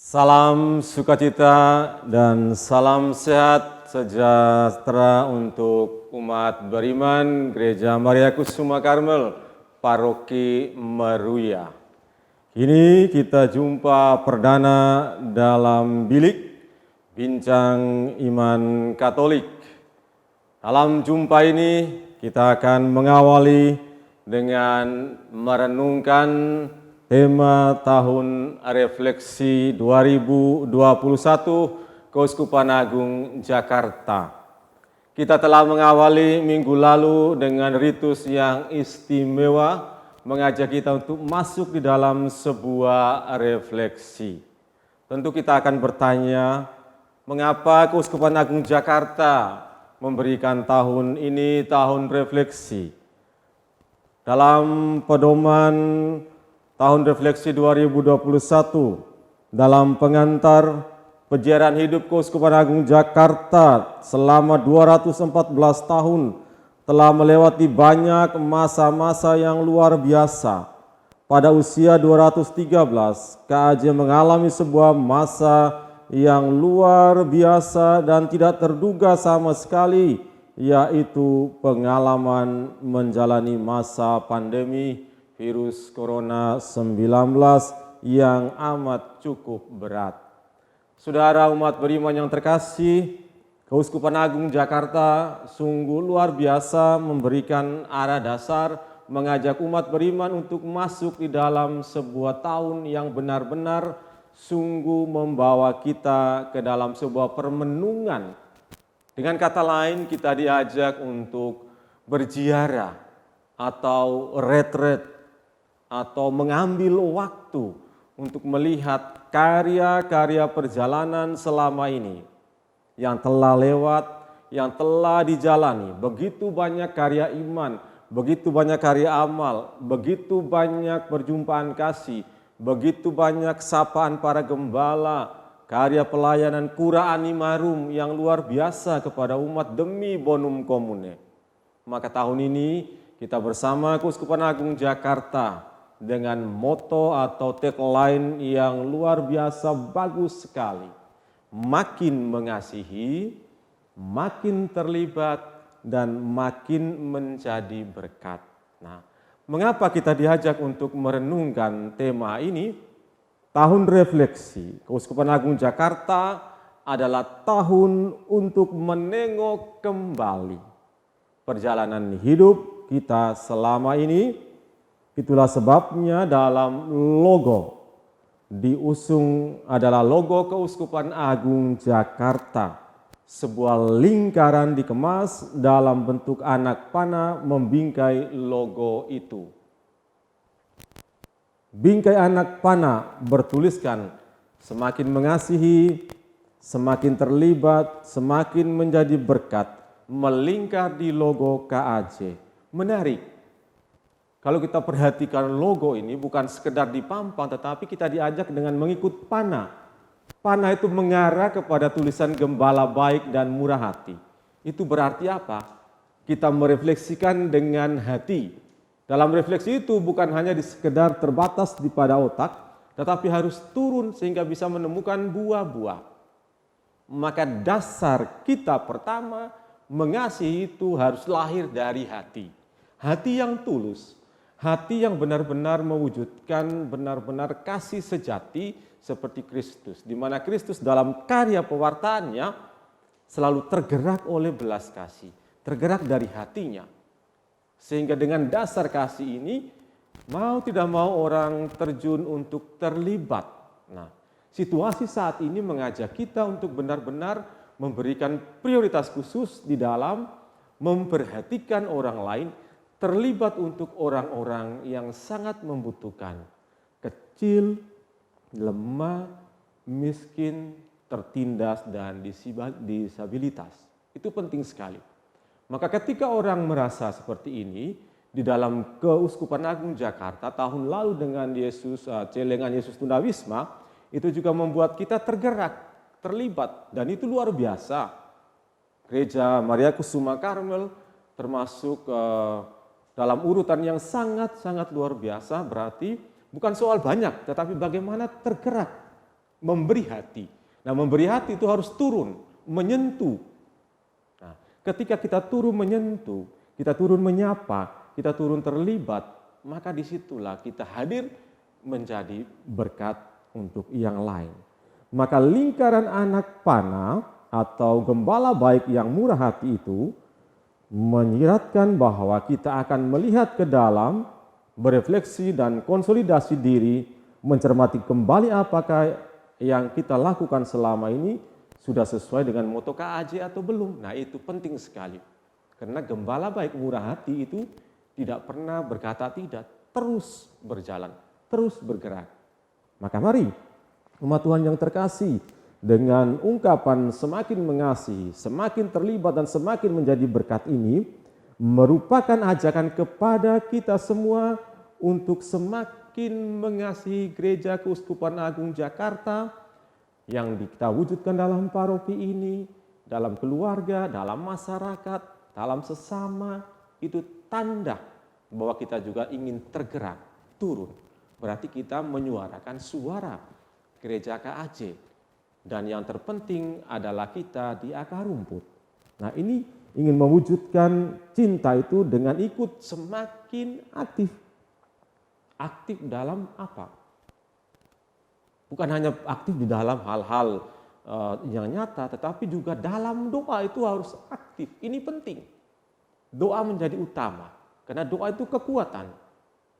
Salam sukacita dan salam sehat sejahtera untuk umat beriman Gereja Maria Kusuma Karmel, Paroki Meruya. Kini kita jumpa perdana dalam bilik Bincang Iman Katolik. Dalam jumpa ini kita akan mengawali dengan merenungkan tema tahun refleksi 2021 Keuskupan Agung Jakarta. Kita telah mengawali minggu lalu dengan ritus yang istimewa mengajak kita untuk masuk di dalam sebuah refleksi. Tentu kita akan bertanya, mengapa Keuskupan Agung Jakarta memberikan tahun ini tahun refleksi? Dalam pedoman tahun refleksi 2021 dalam pengantar peziarah hidup Keuskupan Agung Jakarta selama 214 tahun telah melewati banyak masa-masa yang luar biasa. Pada usia 213, KAJ mengalami sebuah masa yang luar biasa dan tidak terduga sama sekali, yaitu pengalaman menjalani masa pandemi virus Corona 19 yang amat cukup berat. Saudara umat beriman yang terkasih, Keuskupan Agung Jakarta sungguh luar biasa memberikan arah dasar, mengajak umat beriman untuk masuk di dalam sebuah tahun yang benar-benar sungguh membawa kita ke dalam sebuah permenungan. Dengan kata lain, kita diajak untuk berziarah atau retret atau mengambil waktu untuk melihat karya-karya perjalanan selama ini yang telah lewat, yang telah dijalani. Begitu banyak karya iman, begitu banyak karya amal, begitu banyak perjumpaan kasih, begitu banyak sapaan para gembala, karya pelayanan cura animarum yang luar biasa kepada umat demi bonum comune. Maka tahun ini kita bersama Keuskupan Agung Jakarta dengan moto atau tagline yang luar biasa bagus sekali. Makin mengasihi, makin terlibat, dan makin menjadi berkat. Nah, mengapa kita diajak untuk merenungkan tema ini? Tahun refleksi Keuskupan Agung Jakarta adalah tahun untuk menengok kembali perjalanan hidup kita selama ini. Itulah sebabnya dalam logo diusung adalah logo Keuskupan Agung Jakarta. Sebuah lingkaran dikemas dalam bentuk anak panah membingkai logo itu. Bingkai anak panah bertuliskan semakin mengasihi, semakin terlibat, semakin menjadi berkat, melingkar di logo KAJ. Menarik. Kalau kita perhatikan logo ini bukan sekedar dipampang, tetapi kita diajak dengan mengikut panah. Panah itu mengarah kepada tulisan gembala baik dan murah hati. Itu berarti apa? Kita merefleksikan dengan hati. Dalam refleksi itu bukan hanya sekedar terbatas pada otak, tetapi harus turun sehingga bisa menemukan buah-buah. Maka dasar kita pertama mengasihi itu harus lahir dari hati. Hati yang tulus. Hati yang benar-benar mewujudkan benar-benar kasih sejati seperti Kristus. Di mana Kristus dalam karya pewartaannya selalu tergerak oleh belas kasih. Tergerak dari hatinya. Sehingga dengan dasar kasih ini mau tidak mau orang terjun untuk terlibat. Nah, situasi saat ini mengajak kita untuk benar-benar memberikan prioritas khusus di dalam memperhatikan orang lain, terlibat untuk orang-orang yang sangat membutuhkan, kecil, lemah, miskin, tertindas, dan disabilitas. Itu penting sekali. Maka ketika orang merasa seperti ini, di dalam Keuskupan Agung Jakarta tahun lalu dengan celengan Yesus Tunawisma, itu juga membuat kita tergerak, terlibat, dan itu luar biasa. Gereja Maria Kusuma Karmel termasuk dalam urutan yang sangat-sangat luar biasa, berarti bukan soal banyak, tetapi bagaimana tergerak memberi hati. Nah, memberi hati itu harus turun, menyentuh. Nah, ketika kita turun menyentuh, kita turun menyapa, kita turun terlibat, maka disitulah kita hadir menjadi berkat untuk yang lain. Maka lingkaran anak panah atau gembala baik yang murah hati itu menyiratkan bahwa kita akan melihat ke dalam, berefleksi dan konsolidasi diri, mencermati kembali apakah yang kita lakukan selama ini sudah sesuai dengan moto KAJ atau belum. Nah, itu penting sekali. Karena gembala baik murah hati itu tidak pernah berkata tidak, terus berjalan, terus bergerak. Maka mari umat Tuhan yang terkasih, dengan ungkapan semakin mengasihi, semakin terlibat dan semakin menjadi berkat ini merupakan ajakan kepada kita semua untuk semakin mengasihi Gereja Keuskupan Agung Jakarta yang kita wujudkan dalam paroki ini, dalam keluarga, dalam masyarakat, dalam sesama. Itu tanda bahwa kita juga ingin tergerak, turun. Berarti kita menyuarakan suara Gereja KAJ. Dan yang terpenting adalah kita di akar rumput. Nah, ini ingin mewujudkan cinta itu dengan ikut semakin aktif. Aktif dalam apa? Bukan hanya aktif di dalam hal-hal yang nyata, tetapi juga dalam doa itu harus aktif. Ini penting. Doa menjadi utama, karena doa itu kekuatan.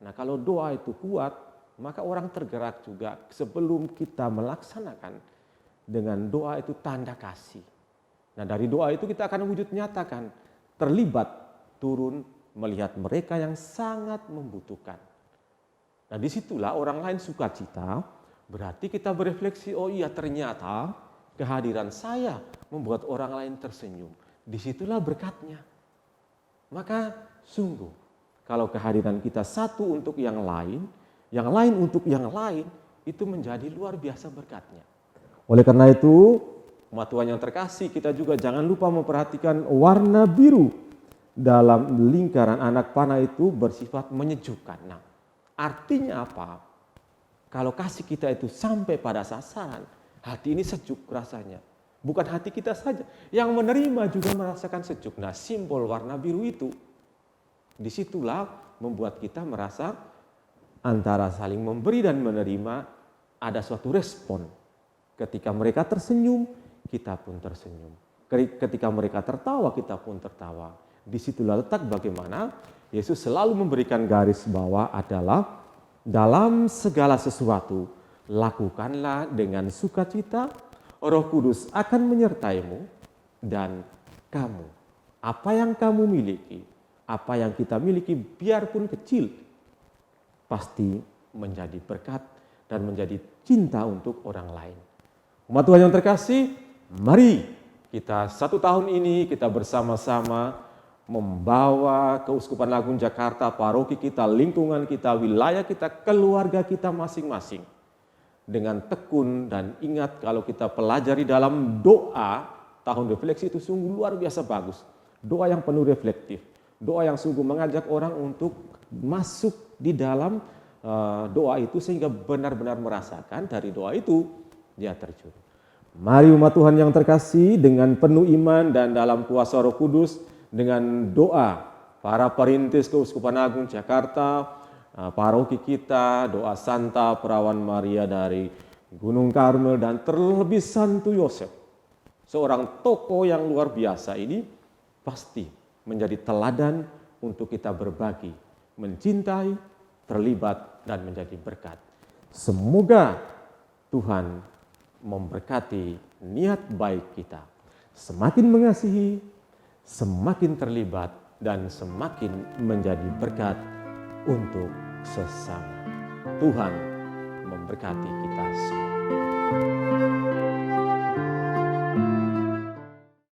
Nah, kalau doa itu kuat, maka orang tergerak juga sebelum kita melaksanakan. Dengan doa itu tanda kasih. Nah, dari doa itu kita akan wujud nyatakan, terlibat, turun, melihat mereka yang sangat membutuhkan. Nah, disitulah orang lain sukacita, berarti kita berefleksi, oh iya ternyata kehadiran saya membuat orang lain tersenyum. Disitulah berkatnya. Maka sungguh, kalau kehadiran kita satu untuk yang lain untuk yang lain, itu menjadi luar biasa berkatnya. Oleh karena itu, umat Tuhan yang terkasih, kita juga jangan lupa memperhatikan warna biru dalam lingkaran anak panah itu bersifat menyejukkan. Nah, artinya apa? Kalau kasih kita itu sampai pada sasaran, hati ini sejuk rasanya. Bukan hati kita saja, yang menerima juga merasakan sejuk. Nah, simbol warna biru itu, disitulah membuat kita merasa antara saling memberi dan menerima ada suatu respon. Ketika mereka tersenyum, kita pun tersenyum. Ketika mereka tertawa, kita pun tertawa. Disitulah letak bagaimana Yesus selalu memberikan garis bawah adalah dalam segala sesuatu, lakukanlah dengan sukacita, Roh Kudus akan menyertaimu, dan kamu, apa yang kamu miliki, apa yang kita miliki biarpun kecil, pasti menjadi berkat dan menjadi cinta untuk orang lain. Umat Tuhan yang terkasih, mari kita 1 tahun ini kita bersama-sama membawa Keuskupan Agung Jakarta, paroki kita, lingkungan kita, wilayah kita, keluarga kita masing-masing. Dengan tekun dan ingat kalau kita pelajari dalam doa, tahun refleksi itu sungguh luar biasa bagus. Doa yang penuh reflektif, doa yang sungguh mengajak orang untuk masuk di dalam doa itu sehingga benar-benar merasakan dari doa itu dia terjun. Mari umat Tuhan yang terkasih dengan penuh iman dan dalam kuasa Roh Kudus dengan doa para perintis Keuskupan Agung Jakarta, paroki kita, doa Santa Perawan Maria dari Gunung Karmel dan terlebih Santo Yosef. Seorang tokoh yang luar biasa ini pasti menjadi teladan untuk kita berbagi, mencintai, terlibat dan menjadi berkat. Semoga Tuhan memberkati niat baik kita, semakin mengasihi, semakin terlibat, dan semakin menjadi berkat untuk sesama. Tuhan memberkati kita semua.